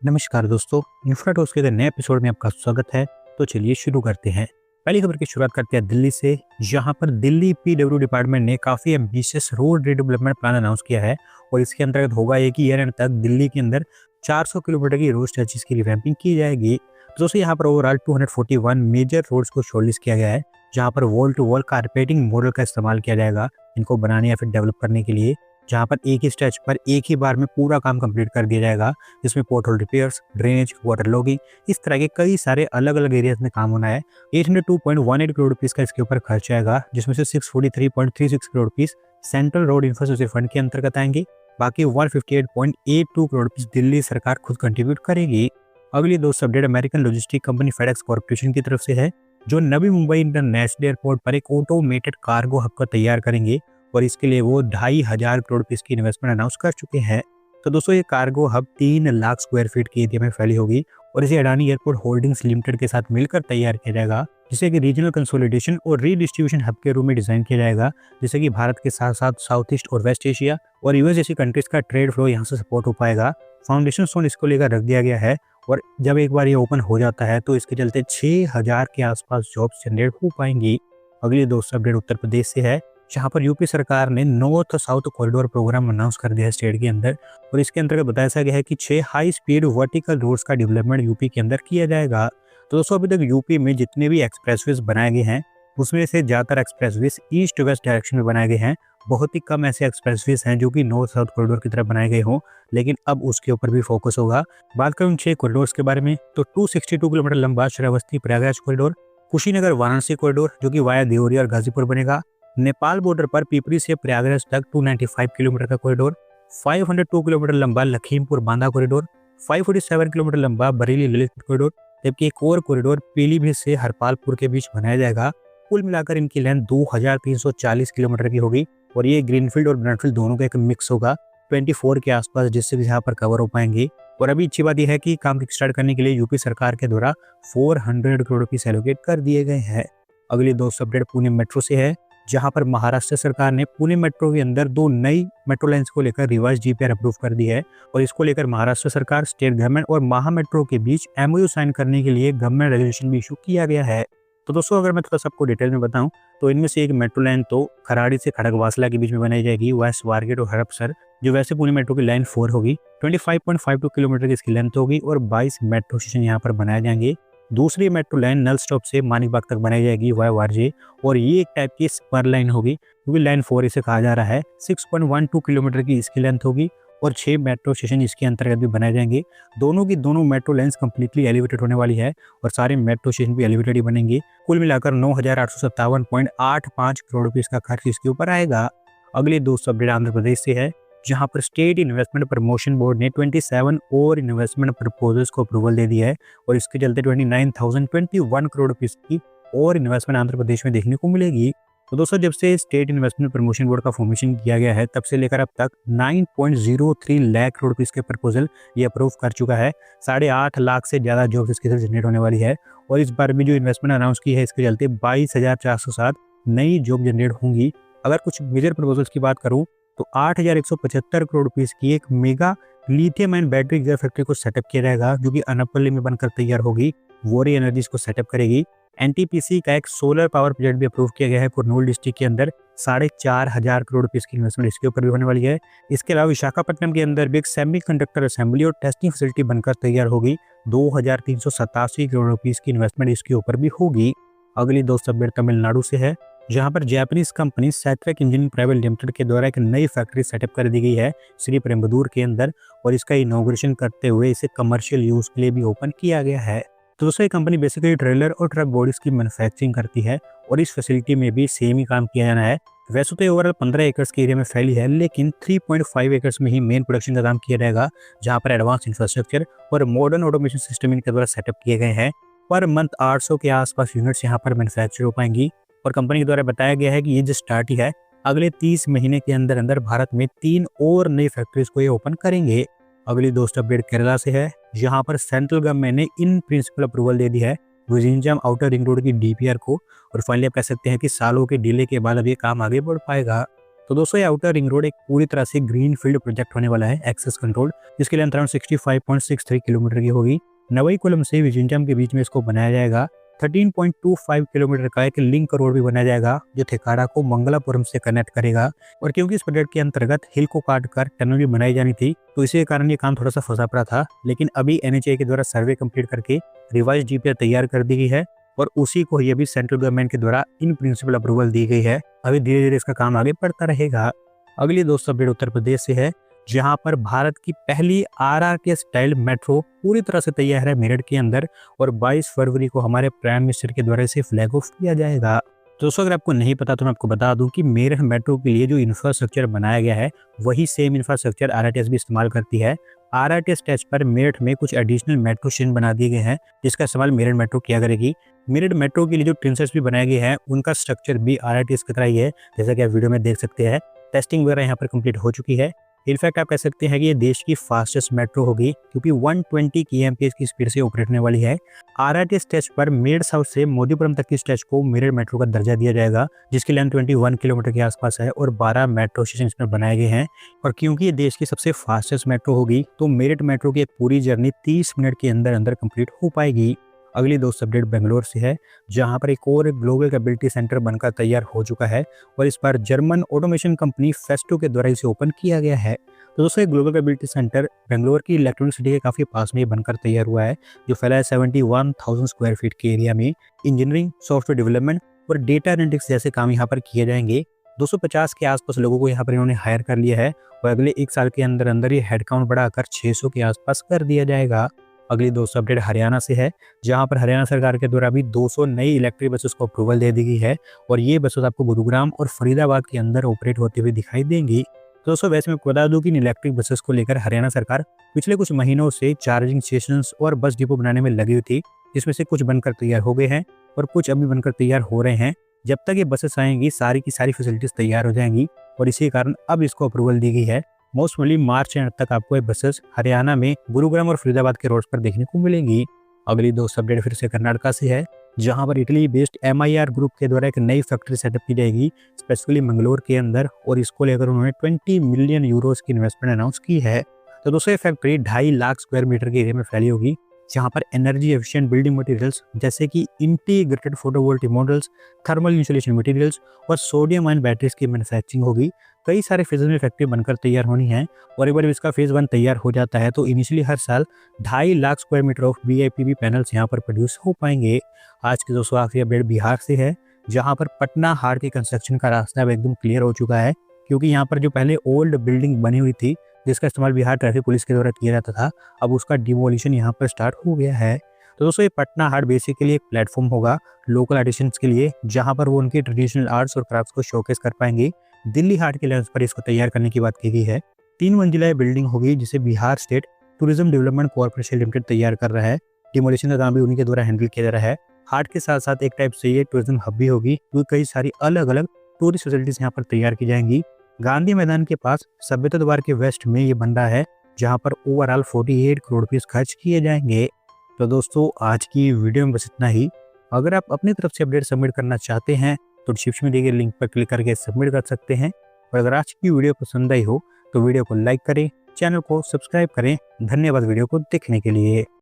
नमस्कार दोस्तों, इंफ्राटॉक्स के नए एपिसोड में आपका स्वागत है। तो चलिए शुरू करते हैं। पहली खबर की शुरुआत करते हैं दिल्ली से, जहां पर दिल्ली पीडब्ल्यू डिपार्टमेंट ने काफी ambitious road redevelopment plan announce किया है और इसके अंतर्गत होगा ये कि ईयर एंड तक दिल्ली के अंदर 400 किलोमीटर की रोड स्ट्रेचेस की रिवैम्पिंग की जाएगी। तो दोस्तों यहाँ पर ओवरऑल 241 मेजर रोड्स को शॉर्टलिस्ट किया गया है, जहाँ पर wall to wall carpeting model का इस्तेमाल किया जाएगा इनको बनाने या फिर डेवलप करने के लिए, जहाँ पर एक ही स्ट्रेच पर एक ही बार में पूरा काम कंप्लीट कर दिया जाएगा, जिसमें pothole repairs, drainage, water logging, इस तरह के कई सारे अलग अलग एरियाज में काम होना है। 802.18 करोड़ रुपीस का इसके ऊपर खर्च आएगा, जिसमें से 643.36 crore rupees central road infrastructure fund के अंतर्गत आएंगे। बाकी 158.82 करोड़ रुपीस दिल्ली सरकार खुद कंट्रीब्यूट करेगी। अगली दोस्त update American logistic company FedEx corporation की तरफ से है, जो नवी मुंबई इंटरनेशनल एयरपोर्ट पर एक ऑटोमेटेड कार्गो हब का तैयार करेंगे और इसके लिए वो 2,500 करोड़ रुपए की इन्वेस्टमेंट अनाउंस कर चुके हैं। तो दोस्तों ये cargo hub 3 lakh square feet के एरिया में फैली होगी और इसे अडानी एयरपोर्ट होल्डिंग्स लिमिटेड के साथ मिलकर तैयार किया जाएगा, जिसे कि रीजनल कंसोलिडेशन और रीडिस्ट्रीब्यूशन हब के रूप में डिजाइन किया जाएगा, जिससे कि भारत के साथ साथ साउथ ईस्ट और वेस्ट एशिया और यूएस जैसी कंट्रीज का ट्रेड फ्लो यहाँ से सपोर्ट हो पाएगा। फाउंडेशन स्टोन इसको लेकर रख दिया गया है और जब एक बार ये ओपन हो जाता है तो इसके चलते 6,000 के आसपास जॉब्स जनरेट हो पाएंगी। अगली दोस्त अपडेट उत्तर प्रदेश से है, जहां पर यूपी सरकार ने north south corridor program announce कर दिया है स्टेट के अंदर और इसके अंतर्गत बताया गया है कि 6 हाई स्पीड वर्टिकल रोड्स का डेवलपमेंट यूपी के अंदर किया जाएगा। तो दोस्तों अभी तक यूपी में जितने भी एक्सप्रेसवेज बनाए गए हैं उसमें से ज्यादातर एक्सप्रेसवेज ईस्ट वेस्ट डायरेक्शन में बनाए गए हैं। बहुत ही कम ऐसे एक्सप्रेसवेज हैं जो कि नॉर्थ साउथ कॉरिडोर की तरफ बनाए गए हों, लेकिन अब उसके ऊपर भी फोकस होगा। बात करूं 6 कॉरिडोर्स के बारे में तो 262 किलोमीटर लंबा श्रावस्ती प्रयागराज कॉरिडोर, कुशीनगर वाराणसी कॉरिडोर जो कि वाया देवरिया और गाजीपुर बनेगा, नेपाल बॉर्डर पर पिपरी से प्रयागराज तक 295 किलोमीटर का कॉरिडोर, 502 किलोमीटर लंबा लखीमपुर बांदा कॉरिडोर, 547 किलोमीटर लंबा बरेली ललितपुर कॉरिडोर, जबकि एक और कॉरिडोर पीलीभीत से हरपालपुर के बीच बनाया जाएगा। कुल मिलाकर इनकी लेंथ 2340 किलोमीटर की होगी और ये ग्रीनफील्ड और ब्राउनफील्ड दोनों का एक मिक्स होगा 24 के आसपास, जिससे भी यहाँ पर कवर हो पाएंगे। और अभी अच्छी बात यह है कि काम स्टार्ट करने के लिए यूपी सरकार के द्वारा 400 करोड़ रुपीस एलोकेट कर दिए गए हैं। अगली दोस्त अपडेट पुणे मेट्रो से है, जहां पर महाराष्ट्र सरकार ने पुणे मेट्रो के अंदर 2 नई मेट्रो लाइंस को लेकर रिवाइज जीपीआर अप्रूव कर दी है और इसको लेकर महाराष्ट्र सरकार, स्टेट गवर्नमेंट और महा मेट्रो के बीच एमओयू साइन करने के लिए गवर्नमेंट रेजोल्यूशन भी इशू किया गया है। तो दोस्तों अगर मैं थोड़ा सबको डिटेल में बताऊं तो इनमें से एक मेट्रो लाइन तो खराड़ी से खड़गवासला के बीच में बनाई जाएगी, वह स्वारगेट और हड़पसर, जो वैसे पुणे मेट्रो की लाइन 4 होगी। 25.52 किलोमीटर की इसकी लेंथ होगी और 22 मेट्रो स्टेशन यहाँ पर बनाए जाएंगे। दूसरी मेट्रो लाइन नल स्टॉप से मानिक बाग तक बनाई जाएगी, वह वारजे, और ये एक टाइप की स्पर लाइन होगी क्योंकि लाइन 4 इसे कहा जा रहा है। 6.12 किलोमीटर की इसकी लेंथ होगी और 6 मेट्रो स्टेशन इसके अंतर्गत भी बनाए जाएंगे। दोनों की दोनों मेट्रो लाइन्स कंप्लीटली एलिवेटेड होने वाली है और सारे मेट्रो स्टेशन भी एलिवेटेड ही बनेंगे। कुल मिलाकर 9,857.85 करोड़ रुपए का खर्च इसके ऊपर आएगा। अगली दोस्त अपडेट आंध्र प्रदेश से है, जहां पर स्टेट इन्वेस्टमेंट प्रमोशन बोर्ड ने 27 और इन्वेस्टमेंट प्रपोजल्स को अप्रूवल दे दी है और इसके चलते 29,021 करोड़ रुपीस की और इन्वेस्टमेंट आंध्र प्रदेश में देखने को मिलेगी। तो दोस्तों जब से स्टेट इन्वेस्टमेंट प्रमोशन बोर्ड का फॉर्मेशन किया गया है तब से लेकर अब तक 9.03 लाख करोड़ रुपीस के प्रपोजल ये अप्रूव कर चुका है। 8.5 लाख से ज्यादा जॉब्स इसके साथ जनरेट होने वाली है और इस बार भी जो इन्वेस्टमेंट अनाउंस की है इसके चलते 22,407 नई जॉब जनरेट होंगी। अगर कुछ मेजर प्रपोजल्स की बात करूं तो 8,175 करोड़ रुपीस की एक mega lithium ion battery giga factory को सेटअप किया जाएगा, जो कि अनपल्ली में बनकर तैयार होगी। वोरी एनर्जीज को सेटअप करेगी। एनटीपीसी का एक सोलर पावर प्रोजेक्ट भी अप्रूव किया गया है कुर्नूल डिस्ट्रिक्ट के अंदर, 4,500 करोड़ रुपीस की इन्वेस्टमेंट इसके ऊपर भी होने वाली है। इसके अलावा विशाखापट्टनम के अंदर भी एक सेमीकंडक्टर असेंबली और टेस्टिंग फैसिलिटी बनकर तैयार होगी। 2,387 करोड़ रुपीस की इन्वेस्टमेंट इसके ऊपर भी होगी। अगली दोस्त अपडेट तमिलनाडु से है, जहां पर Japanese company citric engineering private limited के द्वारा एक नई फैक्ट्री सेटअप कर दी गई है श्री पेरुम्बदूर के अंदर और इसका इनॉग्रेशन करते हुए इसे कमर्शियल यूज के लिए भी ओपन किया गया है। तो दोस्तों ये कंपनी बेसिकली ट्रेलर और ट्रक बॉडीज की मैन्युफैक्चरिंग करती है और इस फैसिलिटी में भी सेम ही काम किया जाना है। वैसे तो ओवरऑल 15 एकड़ के एरिया में फैली है, लेकिन 3.5 एकड़ में ही मेन प्रोडक्शन का काम किया जाएगा, जहां पर एडवांस इंफ्रास्ट्रक्चर और मॉडर्न ऑटोमेशन सिस्टम इनके द्वारा सेटअप किए गए हैं। पर मंथ 800 के आसपास यूनिट्स यहाँ पर मैन्युफैक्चर हो पाएंगी और कंपनी के द्वारा बताया गया है कि ये जो स्टार्ट ही है, अगले 30 महीने के अंदर अंदर भारत में 3 और नई फैक्ट्रीज को ये ओपन करेंगे। अगली दोस्त अपडेट केरला से है, जहां पर सेंट्रल गवर्नमेंट ने इन प्रिंसिपल अप्रूवल दे दी है विजिंजम आउटर रिंग रोड की डीपीआर को और फाइनली आप कह सकते हैं कि सालों के डिले के बाद अब ये काम आगे बढ़ पाएगा। तो दोस्तों ये आउटर रिंग रोड एक पूरी तरह से ग्रीन फील्ड प्रोजेक्ट होने वाला है, एक्सेस कंट्रोल, जिसकी लेंथ अराउंड 65.63 किलोमीटर की होगी। नवई कुलम से विजिंजम के बीच में इसको बनाया जाएगा। 13.25 किलोमीटर का एक लिंक रोड भी बनाया जाएगा जो थेकाड़ा को मंगलापुरम से कनेक्ट करेगा। और क्योंकि इस प्रोजेक्ट के अंतर्गत हिल को काट कर टनल भी बनाई जानी थी, तो इसी के कारण ये काम थोड़ा सा फंसा पड़ा था। लेकिन अभी NHAI के द्वारा सर्वे कंप्लीट करके रिवाइज DPR तैयार कर दी गई है और उसी को ये भी सेंट्रल गवर्नमेंट के द्वारा इन प्रिंसिपल अप्रूवल दी गई है। अभी धीरे धीरे इसका काम आगे बढ़ता रहेगा। अगली दोस्तों अपडेट उत्तर प्रदेश से है, जहां पर भारत की पहली RRT स्टाइल मेट्रो पूरी तरह से तैयार है मेरठ के अंदर और 22 फरवरी को हमारे प्राइम मिनिस्टर के द्वारा इसे फ्लैग ऑफ किया जाएगा। दोस्तों अगर आपको नहीं पता तो मैं आपको बता दूं कि मेरठ मेट्रो के लिए जो इंफ्रास्ट्रक्चर बनाया गया है वही सेम इंफ्रास्ट्रक्चर RRTS भी इस्तेमाल करती है। RRTS स्टेज पर मेरठ में कुछ एडिशनल मेट्रो स्टेशन बना दिए गए हैं जिसका इस्तेमाल मेरठ मेट्रो किया करेगी। मेरठ मेट्रो के लिए जो ट्रेन सेट्स भी बनाए गए हैं उनका स्ट्रक्चर भी RRTS की तरह ही है, जैसा कि आप वीडियो में देख सकते हैं। टेस्टिंग वगैरह यहाँ पर कंप्लीट हो चुकी है। इनफैक्ट आप कह सकते हैं कि ये देश की फास्टेस्ट मेट्रो होगी क्योंकि 120 kmph की स्पीड से ऑपरेट होने वाली है। RRTS स्टेज पर मेरठ साउथ से मोदीपुरम तक की स्टेज को मेरठ मेट्रो का दर्जा दिया जाएगा, जिसकी लेंथ 21 किलोमीटर के आसपास है और 12 मेट्रो स्टेशन इसमें बनाए गए हैं। और क्योंकि ये देश की सबसे फास्टेस्ट मेट्रो होगी तो मेरठ मेट्रो की एक पूरी जर्नी 30 मिनट के अंदर अंदर कंप्लीट हो पाएगी। अगली दोस्त अपडेट बेंगलोर से है, जहां पर एक और ग्लोबल कैपेबिलिटी सेंटर बनकर तैयार हो चुका है और इस बार जर्मन ऑटोमेशन कंपनी फेस्टो के द्वारा इसे ओपन किया गया है। तो दोस्तों ये ग्लोबल कैपेबिलिटी सेंटर बेंगलोर की इलेक्ट्रॉनिक सिटी के काफी पास में बनकर तैयार हुआ है, जो फैला है 71,000 स्क्वायर फीट के एरिया में। इंजीनियरिंग, सॉफ्टवेयर डेवलपमेंट और डेटा एनालिटिक्स जैसे काम यहाँ पर किए जाएंगे। 250 के आसपास लोगों को यहाँ पर इन्होंने हायर कर लिया है और अगले 1 साल के अंदर अंदर ये हेडकाउंट बढ़ाकर 600 के आसपास कर दिया जाएगा। अगली दोस्तों अपडेट हरियाणा से है, जहां पर हरियाणा सरकार के द्वारा भी 200 नई इलेक्ट्रिक बसेस को अप्रूवल दे दी गई है और ये बसेस आपको गुरुग्राम और फरीदाबाद के अंदर ऑपरेट होती हुई दिखाई देंगी। तो दोस्तों वैसे मैं बता दूं कि इन इलेक्ट्रिक बसेस को लेकर हरियाणा सरकार पिछले कुछ महीनों से चार्जिंग स्टेशन और बस डिपो बनाने में लगी हुई थी, जिसमें से कुछ बनकर तैयार हो गए हैं और कुछ अभी बनकर तैयार हो रहे हैं। जब तक ये बसेस आएंगी सारी की सारी फैसिलिटीज तैयार हो जाएंगी और इसी कारण अब इसको अप्रूवल दी गई है। मोस्टली मार्च एंड तक आपको ये बसेस हरियाणा में गुरुग्राम और फरीदाबाद के रोड्स पर देखने को मिलेंगी। अगली दोस्त अपडेट फिर से कर्नाटका से है, जहां पर इटली बेस्ड MIR ग्रुप के द्वारा एक नई फैक्ट्री सेटअप की जाएगी स्पेसिफिकली मंगलोर के अंदर और इसको लेकर उन्होंने 20 मिलियन यूरोज की इन्वेस्टमेंट अनाउंस की है। तो दोस्तों ये फैक्ट्री 2.5 लाख स्क्वायर मीटर के एरिया में फैली होगी, जहां पर एनर्जी एफिशिएंट बिल्डिंग मटेरियल्स जैसे कि integrated photovoltaic models, thermal insulation materials और सोडियम आयन बैटरीज की मैन्युफैक्चरिंग होगी। कई सारे फेजेज में फैक्ट्री बनकर तैयार होनी है और एक बार इसका फेज 1 तैयार हो जाता है तो इनिशियली हर साल 2.5 lakh square metre of BIPV panels यहाँ पर प्रोड्यूस हो पाएंगे। आज के दोस्तों आखिरी अपडेट बिहार से है, जहाँ पर पटना हाट के कंस्ट्रक्शन का रास्ता अब एकदम क्लियर हो चुका है, क्योंकि यहाँ पर जो पहले ओल्ड बिल्डिंग बनी हुई थी जिसका इस्तेमाल बिहार ट्रैफिक पुलिस के द्वारा किया जाता था, अब उसका डिमोलिशन यहाँ पर स्टार्ट हो गया है। तो दोस्तों ये पटना हाट बेसिकली एक प्लेटफॉर्म होगा लोकल आर्टिसंस के लिए, जहाँ पर वो उनके ट्रेडिशनल आर्ट्स और क्राफ्ट्स को शोकेस कर पाएंगे। दिल्ली हाट के लेंस पर इसको तैयार करने की बात की गई है। 3 मंजिला बिल्डिंग होगी जिसे Bihar state tourism development corporation limited तैयार कर रहा है। डिमोलिशन का काम भी उन्हीं के द्वारा हैंडल किया जा रहा है। हाट के साथ साथ एक टाइप से ये टूरिज्म हब भी होगी, क्योंकि कई सारी अलग अलग टूरिस्ट फैसिलिटीज यहाँ पर तैयार की जाएंगी। गांधी मैदान के पास सभ्यता द्वार के वेस्ट में ये बन रहा है, जहाँ पर ओवरऑल 48 करोड़ रुपीज खर्च किए जाएंगे। तो दोस्तों आज की वीडियो में बस इतना ही। अगर आप अपनी तरफ से अपडेट सबमिट करना चाहते हैं तो डिस्क्रिप्शन में दिए गए लिंक पर क्लिक करके सबमिट कर सकते हैं। और अगर आज की वीडियो पसंद आई हो तो वीडियो को लाइक करें, चैनल को सब्सक्राइब करें। धन्यवाद वीडियो को देखने के लिए।